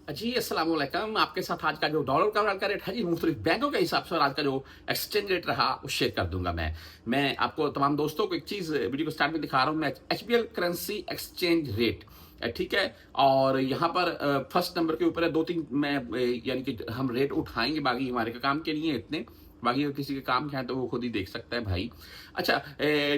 जी, अस्सलाम वालेकुम। आपके साथ आज का जो डॉलर का रेट है जी, मुख्तलिफ बैंकों के हिसाब से और आज का जो एक्सचेंज रेट रहा, वो शेयर कर दूँगा मैं। मैं आपको तमाम दोस्तों को एक चीज़ वीडियो को स्टार्ट में दिखा रहा हूँ मैं, एचबीएल करेंसी एक्सचेंज रेट ठीक है? और यहाँ पर फर्स्ट नंबर के ऊपर है 2-3 मैं यानी कि हम रेट उठाएँगे, बाकी हमारे के काम के नहीं है इतने, बाकी अगर किसी के काम के हैं तो वो खुद ही देख सकता है भाई। अच्छा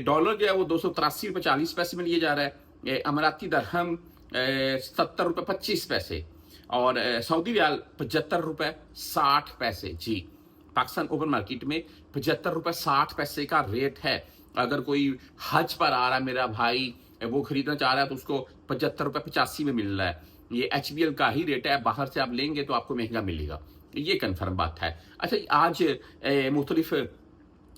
डॉलर जो है वो ₹283.40 में लिया जा रहा है। अमाराती दरहम ₹70.25 और सऊदी रियाल ₹75.60 जी। पाकिस्तान ओपन मार्केट में ₹75.60 का रेट है। अगर कोई हज पर आ रहा है मेरा भाई, वो खरीदना चाह रहा है तो उसको ₹75.85 में मिल रहा है। ये एचबीएल का ही रेट है, बाहर से आप लेंगे तो आपको महंगा मिलेगा। ये कन्फर्म बात है। अच्छा आज मुख्तलिफ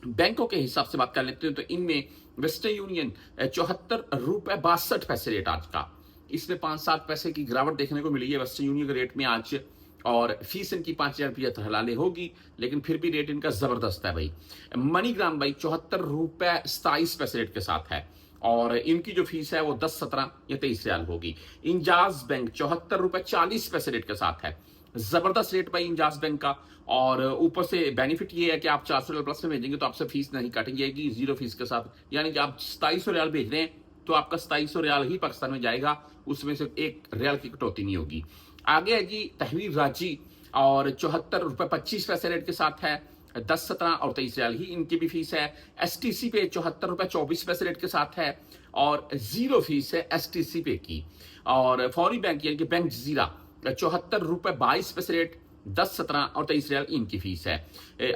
बैंकों के हिसाब से बात कर लेते हैं तो इनमें वेस्टर्न यूनियन ₹74.62 रेट आज का। इसमें 5-7 पैसे की गिरावट देखने को मिली है वेस्टर्न यूनियन के रेट में आज, और फीस इनकी 5,000 हलाले होगी, लेकिन फिर भी रेट इनका जबरदस्त है भाई। मनीग्राम भाई ₹74.27 रेट के साथ है, और इनकी जो फीस है वो 10, 17 या 23 रियाल होगी। इंजाज बैंक ₹74.40 रेट के साथ है। जबरदस्त रेट भाई इंजाज बैंक का, और ऊपर से बेनिफिट ये है कि आप 400 रियाल प्लस में भेजेंगे तो आपसे फीस नहीं काटी जाएगी, जीरो फीस के साथ। यानी कि आप 2700 रियाल भेज रहे हैं तो आपका 2700 रियाल ही पाकिस्तान में जाएगा, उसमें से 1 रियाल की कटौती नहीं होगी। आगे है जी तहवीर राजी, और ₹74.25 रेट के साथ है। 10, 17 और 23 रियाल ही इनकी भी फीस है। एसटीसी पे ₹74.24 रेट के साथ है, और जीरो फीस है एसटीसी पे की। और फौरी बैंक यानी कि बैंक जजीरा ₹74.22 रेट, 10, 17 और 23 रियाल इनकी फीस है।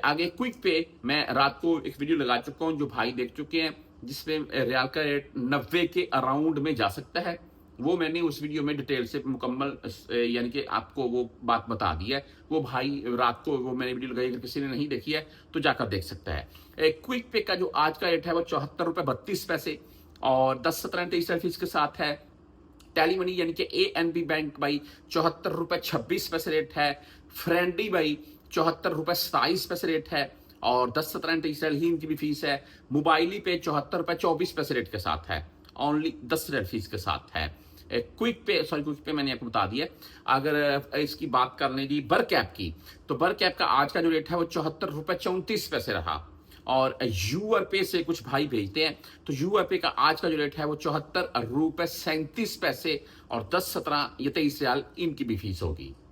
आगे क्विक पे मैं रात को एक वीडियो लगा चुका हूं जो भाई देख चुके हैं, जिसमें रियाल का रेट 90 के अराउंड में जा सकता है। वो मैंने उस वीडियो में डिटेल से मुकम्मल यानी कि आपको वो बात बता दी है। वो भाई रात को वो मैंने वीडियो लगाई, अगर किसी ने नहीं देखी है तो जाकर देख सकता है। क्विक पे का जो आज का रेट है वो ₹74.32 और 10, 17, 23 फीस के साथ है। टैली मनी यानी कि एएनबी बैंक भाई ₹74.26 रेट है। फ्रेंडी भाई ₹74.27 रेट है, और 10, 17 रियाल ही इनकी भी फीस है। मोबाइली पे ₹74.24 रेट के साथ है, ओनली 10 रियाल फीस के साथ है। क्विक पे मैंने आपको बता दिया। अगर इसकी बात कर लें जी बर कैप की, तो बर कैप का आज का जो रेट है वो ₹74.34 रहा। और यूआर पे से कुछ भाई भेजते हैं, तो यूआर पे का आज का जो रेट है वो ₹74.37 और 10, 17 या 23 रियाल इनकी भी फीस होगी।